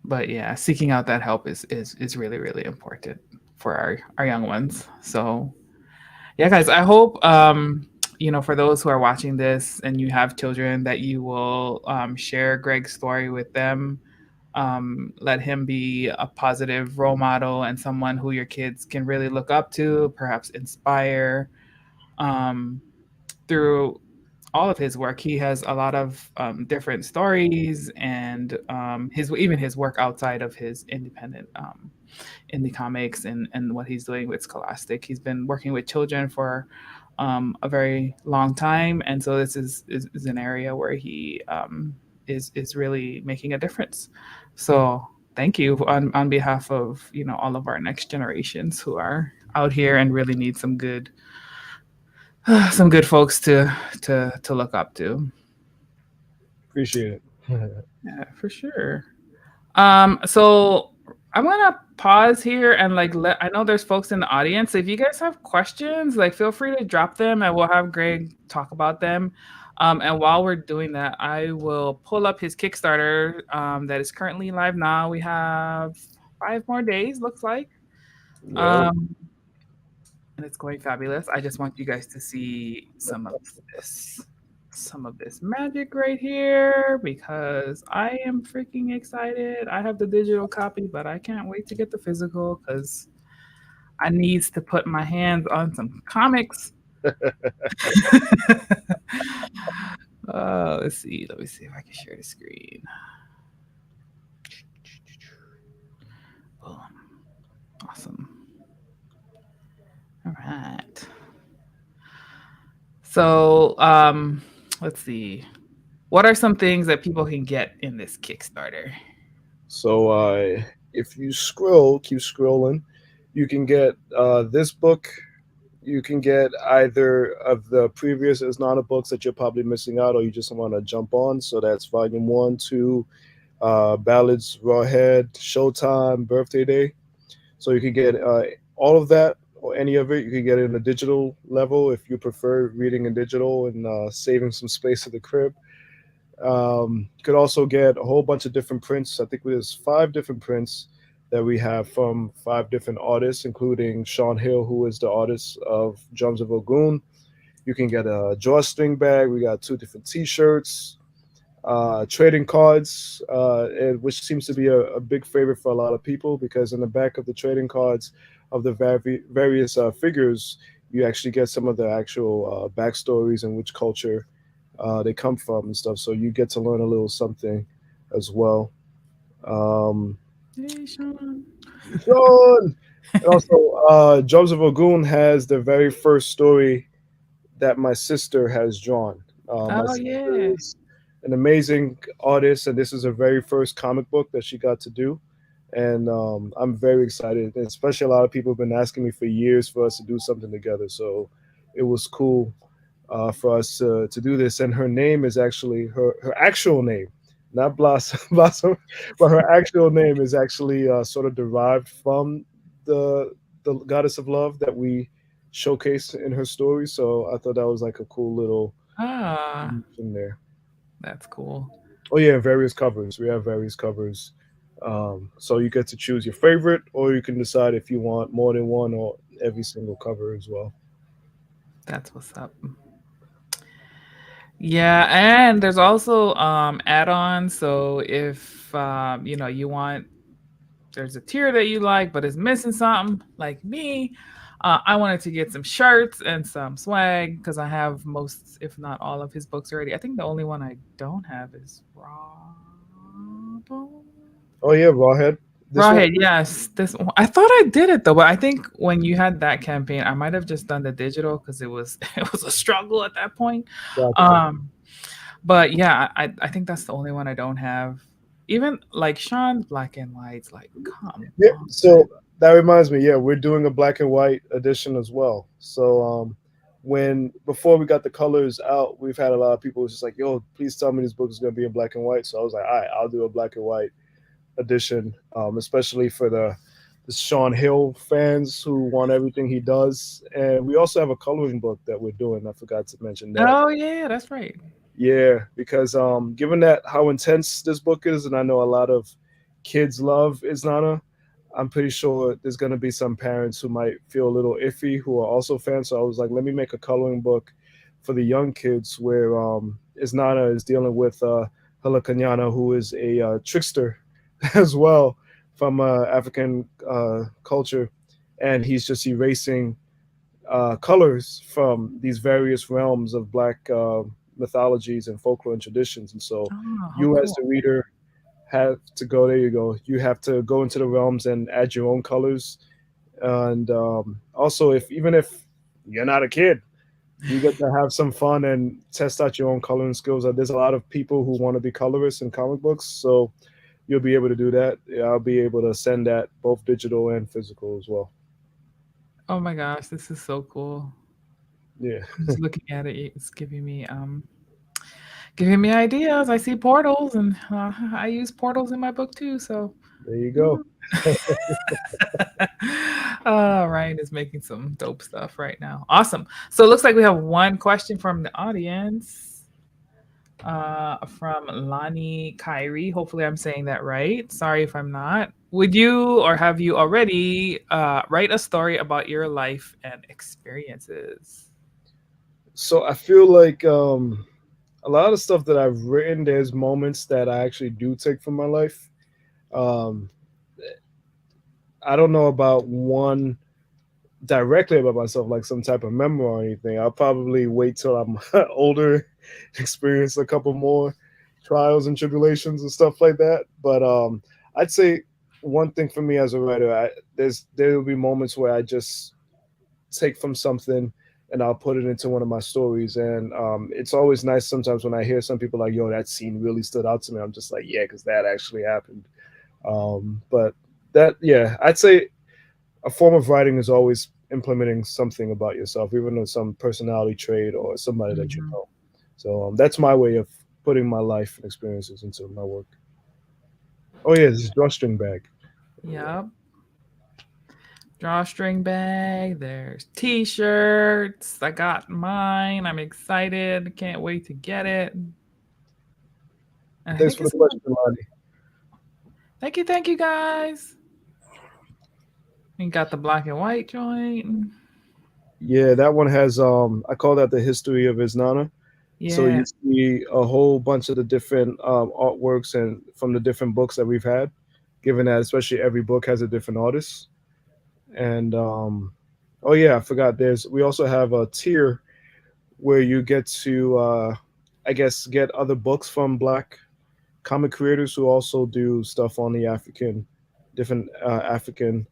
C: but yeah, seeking out that help is really, really important for our young ones. So yeah, guys, I hope for those who are watching this and you have children, that you will share Greg's story with them. Let him be a positive role model and someone who your kids can really look up to, perhaps inspire. Through all of his work, he has a lot of different stories, and his work outside of his independent indie comics, and what he's doing with Scholastic. He's been working with children for a very long time, and so this is an area where he is really making a difference. So thank you on behalf of all of our next generations who are out here and really need some good folks to look up to.
D: Appreciate it.
C: Yeah, for sure. So I'm gonna pause here and, like, I know there's folks in the audience. So if you guys have questions, like, feel free to drop them and we'll have Greg talk about them. And while we're doing that, I will pull up his Kickstarter that is currently live now. We have 5 more days, looks like.
D: Yeah.
C: And it's going fabulous. I just want you guys to see some of this magic right here, because I am freaking excited. I have the digital copy, but I can't wait to get the physical, because I needs to put my hands on some comics. Let's see. Let me see if I can share the screen. Boom. Awesome. All right. So, let's see. What are some things that people can get in this Kickstarter?
D: So if you keep scrolling, you can get this book. You can get either of the previous Isnana books that you're probably missing out, or you just want to jump on. So that's volume 1, 2, Ballads, Rawhead, Showtime, Birthday Day. So you can get all of that or any of it. You can get it in a digital level if you prefer reading in digital and saving some space at the crib. You could also get a whole bunch of different prints. I think there's 5 different prints that we have from 5 different artists, including Sean Hill, who is the artist of Drums of Ogoun. You can get a drawstring bag. We got 2 different T-shirts, trading cards, which seems to be a big favorite for a lot of people, because in the back of the trading cards of the various figures, you actually get some of the actual backstories and which culture they come from and stuff. So you get to learn a little something as well.
C: Hey, Sean.
D: Sean! And also, Drums of Ogoun has the very first story that my sister has drawn. My
C: Oh,
D: sister
C: yeah.
D: is an amazing artist, and this is her very first comic book that she got to do. And I'm very excited. And especially a lot of people have been asking me for years for us to do something together. So it was cool for us to do this. And her name is actually her actual name, not Blossom, Blossom, but her actual name is actually sort of derived from the goddess of love that we showcase in her story. So I thought that was like a cool little
C: Ah,
D: in there.
C: that's cool.
D: Oh yeah, various covers. We have various covers. So you get to choose your favorite, or you can decide if you want more than one or every single cover as well.
C: That's what's up. Yeah, and there's also add-ons. So if you want, there's a tier that you like, but it's missing something, like me. I wanted to get some shirts and some swag because I have most, if not all, of his books already. I think the only one I don't have is
D: Oh yeah, Rawhead. This one.
C: Rawhead. Yes, this one. I thought I did it though, but I think when you had that campaign, I might have just done the digital because it was it was a struggle at that point.
D: Gotcha.
C: But yeah, I think that's the only one I don't have. Even like Sean Black and White's like, come
D: Yeah.
C: on.
D: So that reminds me. Yeah, we're doing a black and white edition as well. So before we got the colors out, we've had a lot of people who's just like, "Yo, please tell me this book is going to be in black and white." So I was like, "All right, I'll do a black and white edition," especially for the Sean Hill fans who want everything he does. And we also have a coloring book that we're doing. I forgot to mention that.
C: Oh yeah, that's right.
D: Yeah, because given that how intense this book is, and I know a lot of kids love Isnana, I'm pretty sure there's going to be some parents who might feel a little iffy who are also fans. So I was like, let me make a coloring book for the young kids where Isnana is dealing with Halakanyana, who is a trickster as well from African culture, and he's just erasing colors from these various realms of Black mythologies and folklore and traditions. And so
C: Oh, how
D: you as
C: cool.
D: the reader have to go, there you go, you have to go into the realms and add your own colors. And also, even if you're not a kid, you get to have some fun and test out your own coloring skills. There's a lot of people who want to be colorists in comic books, so you'll be able to do that. I'll be able to send that both digital and physical as well.
C: Oh my gosh, this is so cool.
D: Yeah.
C: I'm just looking at it. It's giving me ideas. I see portals, and I use portals in my book too. So,
D: There you go.
C: Ryan is making some dope stuff right now. Awesome. So it looks like we have one question from the audience, from Lani Kyrie. Hopefully, I'm saying that right. Sorry if I'm not. Would you or have you already write a story about your life and experiences?
D: So I feel like a lot of stuff that I've written, there's moments that I actually do take from my life. Um, I don't know about one directly about myself, like some type of memoir or anything. I'll probably wait till I'm older, experience a couple more trials and tribulations and stuff like that. But I'd say one thing for me as a writer. There will be moments where I just take from something and I'll put it into one of my stories. And it's always nice sometimes when I hear some people like, yo, that scene really stood out to me. I'm just like, yeah, because that actually happened. But that, yeah, I'd say a form of writing is always implementing something about yourself, even though some personality trait or somebody that you know. So that's my way of putting my life and experiences into my work. Oh yeah, this is drawstring bag.
C: Yep. Drawstring bag. There's t-shirts. I got mine. I'm excited. Can't wait to get it. And
D: Thanks for the question, Lonnie.
C: Thank you, guys. You got the black and white joint.
D: Yeah, that one has I call that the history of his Nana.
C: Yeah.
D: So you see a whole bunch of the different artworks and from the different books that we've had, given that especially every book has a different artist. And oh yeah, I forgot. We also have a tier where you get to I guess get other books from Black comic creators who also do stuff on the different African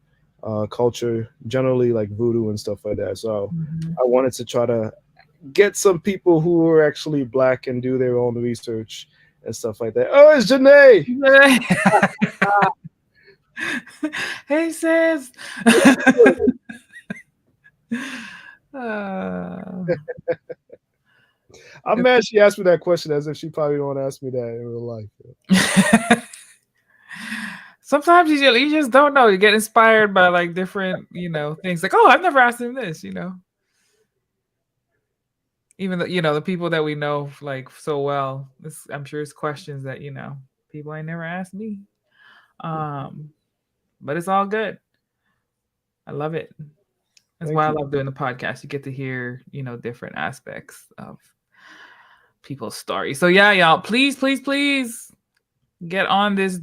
D: culture, generally like voodoo and stuff like that. So I wanted to try to get some people who are actually Black and do their own research and stuff like that. Oh, it's Janae.
C: Hey, sis.
D: I'm mad she asked me that question as if she probably don't ask me that in real life.
C: Sometimes you just don't know. You get inspired by like different, things. Like, oh, I've never asked him this, Even the people that we know like so well. I'm sure it's questions that people ain't never asked me. But it's all good. I love it. That's why I love doing the podcast. You get to hear, different aspects of people's stories. So yeah, y'all, please get on this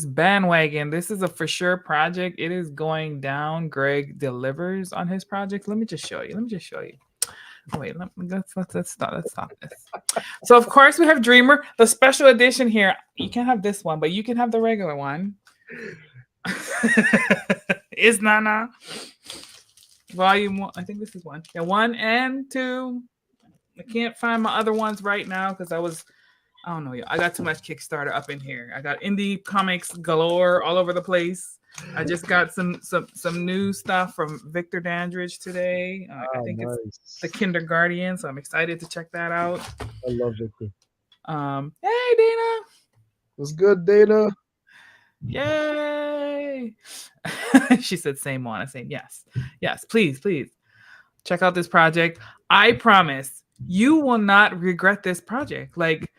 C: bandwagon. This is a for sure project. It is going down. Greg delivers on his project. Let me just show you. Wait, let's stop this. So of course we have Dreamer, the special edition here. You can't have this one, but you can have the regular one. Is Nana volume 1? I think this is 1. Yeah, 1 and 2. I can't find my other ones right now because I don't know, I got too much Kickstarter up in here. I got indie comics galore all over the place. I just got some new stuff from Victor Dandridge today. I think it's The Kindergarten, so I'm excited to check that out.
D: I love Victor.
C: Hey, Dana.
D: What's good, Dana?
C: Yay! She said same one. I said yes, please check out this project. I promise you will not regret this project. Like,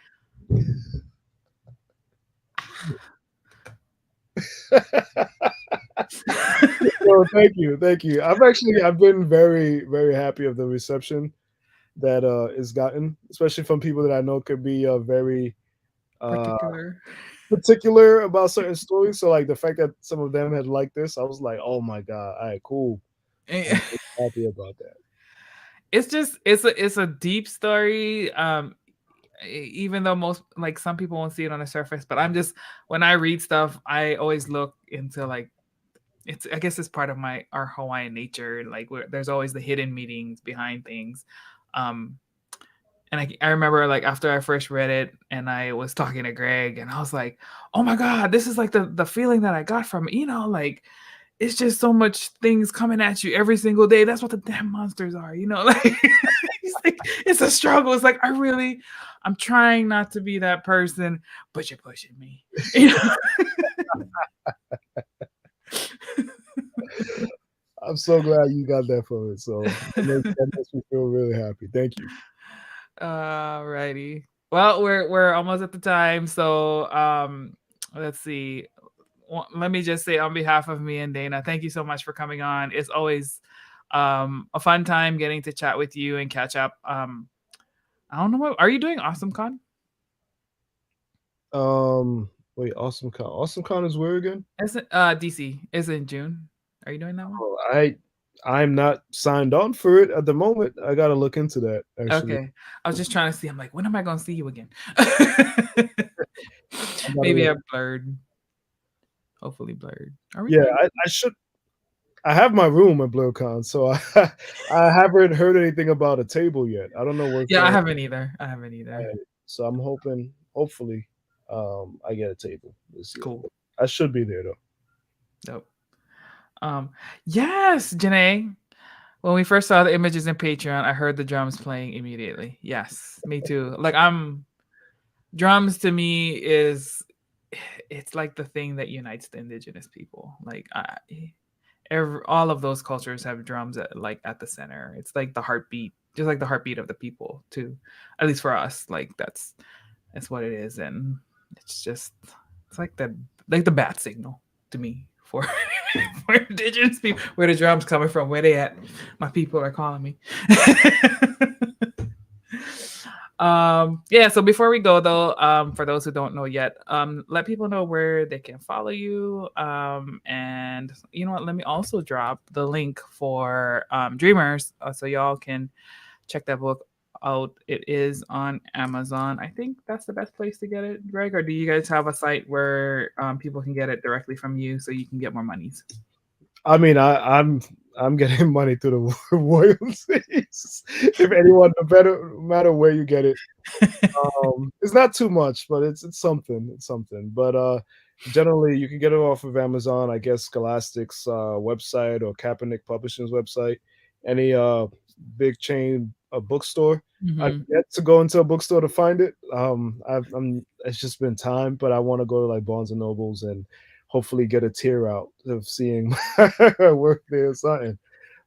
D: well, thank you. I've been very, very happy of the reception that is gotten, especially from people that I know could be very particular about certain stories. So like the fact that some of them had liked this, I was like, oh my god, all right, cool. I'm happy about that.
C: It's a deep story. Even though most, like, some people won't see it on the surface, but when I read stuff, I always look into like, I guess it's part of our Hawaiian nature. Like there's always the hidden meanings behind things. And I remember like after I first read it and I was talking to Greg and I was like, oh my God, this is like the feeling that I got from, like, it's just so much things coming at you every single day. That's what the damn monsters are, like, it's a struggle. It's like, I'm trying not to be that person, but you're pushing me.
D: I'm so glad you got that from it. So that makes me feel really happy. Thank you.
C: Alrighty. Well, we're almost at the time. So let's see. Let me just say on behalf of me and Dana, thank you so much for coming on. It's always a fun time getting to chat with you and catch up. I don't know are you doing AwesomeCon?
D: Wait, AwesomeCon. AwesomeCon is where again?
C: DC is in June. Are you doing that one?
D: Oh, I'm not signed on for it at the moment. I gotta look into that. Actually.
C: Okay, I was just trying to see. I'm like, when am I gonna see you again? Maybe I blurred. hopefully blurred. Are we
D: Yeah,
C: good?
D: I should. I have my room at BlurCon, so I haven't heard anything about a table yet. I don't know what's
C: Yeah,
D: going.
C: I haven't either.
D: So I'm hopefully, I get a table this year.
C: Cool.
D: I should be there though.
C: Dope. Yes, Janae. When we first saw the images in Patreon, I heard the drums playing immediately. Yes, me too. Like drums to me it's like the thing that unites the indigenous people. Like all of those cultures have drums at the center. It's like the heartbeat, just like the heartbeat of the people too. At least for us, like that's what it is, and it's like the bat signal to me for for indigenous people. Where the drums coming from? Where they at? My people are calling me. Yeah, so before we go though, for those who don't know yet, let people know where they can follow you. And you know what, let me also drop the link for Dreamers, so y'all can check that book out. It is on Amazon. I think that's the best place to get it, Greg, or do you guys have a site where people can get it directly from you so you can get more monies?
D: I mean, I'm getting money through the royalties. If anyone, no matter where you get it, it's not too much, but it's something. It's something. But generally, you can get it off of Amazon, I guess, Scholastic's website or Kaepernick Publishing's website. Any big chain bookstore. I've yet to go into a bookstore to find it. It's just been time, but I want to go to like Barnes and Nobles and hopefully get a tear out of seeing my work there or something.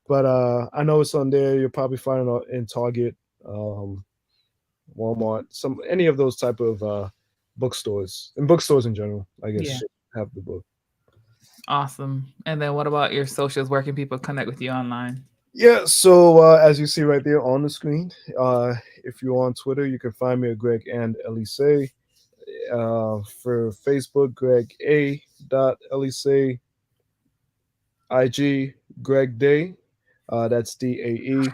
D: But I know it's on there. You'll probably find it in Target, Walmart, any of those type of bookstores, and bookstores in general, I guess, should have the book.
C: Awesome. And then what about your socials? Where can people connect with you online?
D: Yeah, so as you see right there on the screen, if you're on Twitter, you can find me at Greg and Elysee. For Facebook, Greg A. Elysee. IG, Greg Day. That's DAE,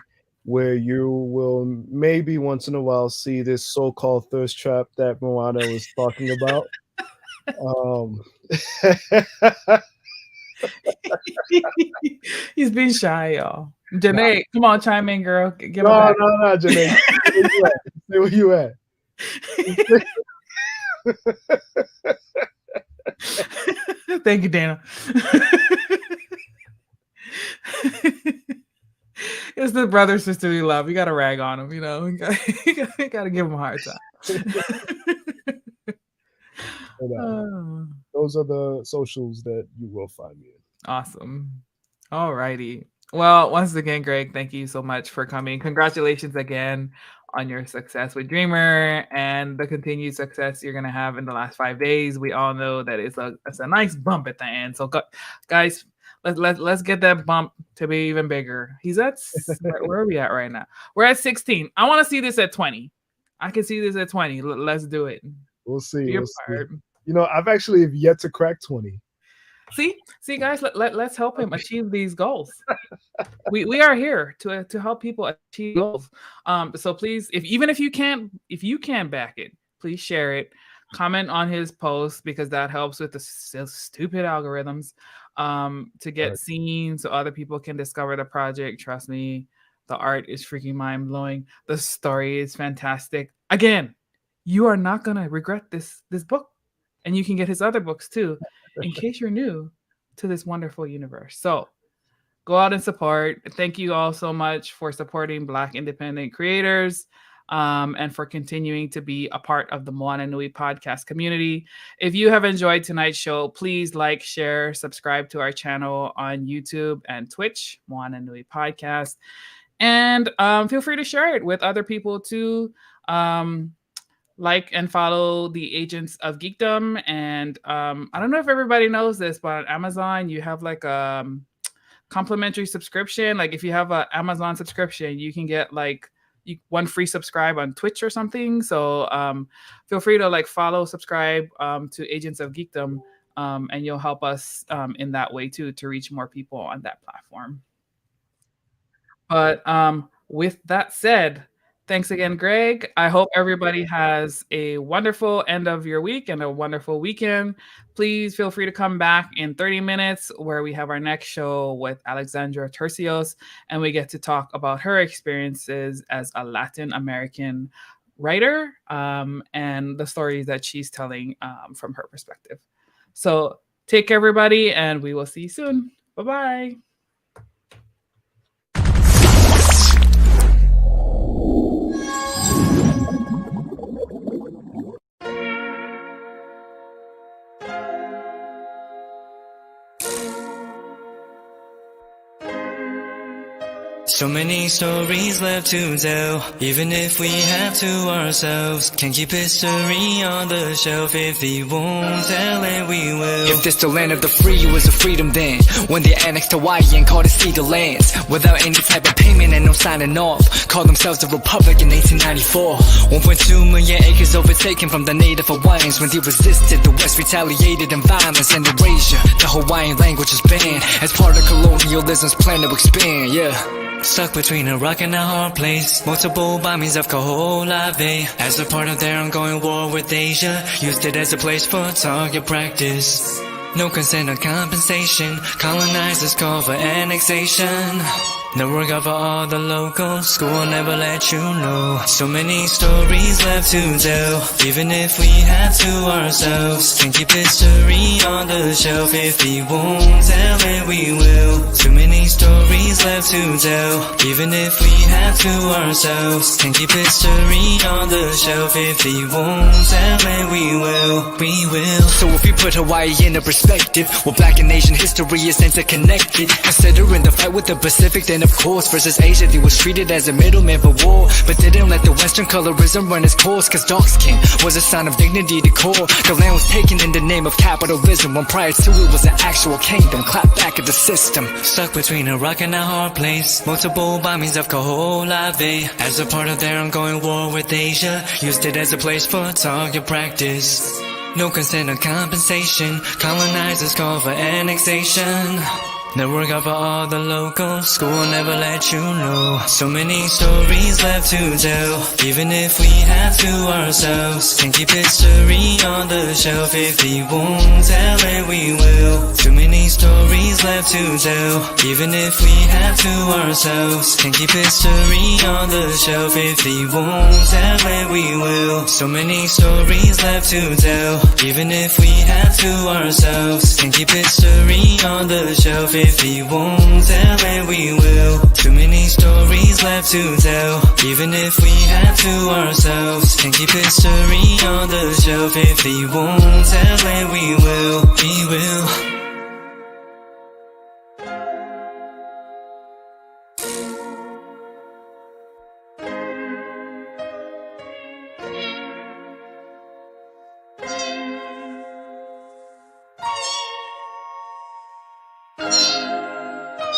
D: where you will maybe once in a while see this so-called thirst trap that Moana was talking about.
C: He's being shy, y'all. Janae, come on, chime in, girl. Give
D: no, Janae. Stay where you at.
C: Thank you, Dana. It's the brother sisterly love. You got to rag on him, you know. You got to give him a hard time.
D: Those are the socials that you will find me in.
C: Awesome. All righty. Well, once again, Greg, thank you so much for coming. Congratulations again on your success with Dreamer and the continued success you're going to have in the last 5 days. We all know that it's a nice bump at the end. So guys, let's get that bump to be even bigger. He's at where are we at right now? We're at 16. I want to see this at 20. I can see this at 20. Let's do it.
D: We'll see. You know, I've actually yet to crack 20.
C: See, guys, let's help him achieve these goals. We are here to help people achieve goals. So please, if you can't back it, please share it. Comment on his post because that helps with the stupid algorithms to get seen so other people can discover the project. Trust me, the art is freaking mind blowing. The story is fantastic. Again, you are not gonna regret this book. And you can get his other books too, in case you're new to this wonderful universe. So go out and support. Thank you all so much for supporting Black independent creators and for continuing to be a part of the Moana Nui podcast community. If you have enjoyed tonight's show, please like, share, subscribe to our channel on YouTube and Twitch, Moana Nui Podcast. And feel free to share it with other people too. Like and follow the Agents of Geekdom. And I don't know if everybody knows this, but on Amazon, you have like a complimentary subscription. Like if you have an Amazon subscription, you can get like one free subscribe on Twitch or something. So feel free to like follow, subscribe to Agents of Geekdom. And you'll help us in that way too, to reach more people on that platform. But with that said, Thanks again, Greg. I hope everybody has a wonderful end of your week and a wonderful weekend. Please feel free to come back in 30 minutes where we have our next show with Alexandra Tercios, and we get to talk about her experiences as a Latin American writer and the stories that she's telling from her perspective. So take care, everybody, and we will see you soon. Bye-bye.
E: So many stories left to tell, even if we have to ourselves. Can't keep history on the shelf. If we won't tell it, we will.
F: If this the land of the free, it was a freedom then. When they annexed Hawaii and called it Cedar Lands, without any type of payment and no signing off. Called themselves a republic in 1894. 1.2 million acres overtaken from the native Hawaiians. When they resisted, the West retaliated in violence and erasure. The Hawaiian language is banned as part of colonialism's plan to expand, yeah.
E: Stuck between a rock and a hard place. Multiple bombings of Kaho'olawe as a part of their ongoing war with Asia. Used it as a place for target practice. No consent or compensation. Colonizers call for annexation. The work of all the locals. School never let you know. So many stories left to tell, even if we have to ourselves. Can't keep history on the shelf. If we won't tell it, we will. Too many stories left to tell, even if we have to ourselves. Can't keep history on the shelf. If we won't tell it, we will. We will.
F: So if we put Hawaii into perspective, well, Black and Asian history is interconnected. Considering the fight with the Pacific, then of course versus Asia, they was treated as a middleman for war, but didn't let the Western colorism run its course. Cause dark skin was a sign of dignity to core. The land was taken in the name of capitalism, when prior to it was an actual kingdom. Clap back at the system.
E: Stuck between a rock and a hard place. Multiple bombings of Kaho'olawe as a part of their ongoing war with Asia. Used it as a place for target practice. No consent or compensation. Colonizers call for annexation. The work of all the locals. School never let you know. So many stories left to tell, even if we have to ourselves. Can't keep history on the shelf. If we won't tell it, we will. Too many stories left to tell, even if we have to ourselves. Can't keep history on the shelf. If we won't tell it, we will. So many stories left to tell, even if we have to ourselves. Can't keep history on the shelf. If we won't tell it, we will. Too many stories left to tell, even if we have to ourselves. Can't keep history on the shelf. If we won't tell it, we will. We will.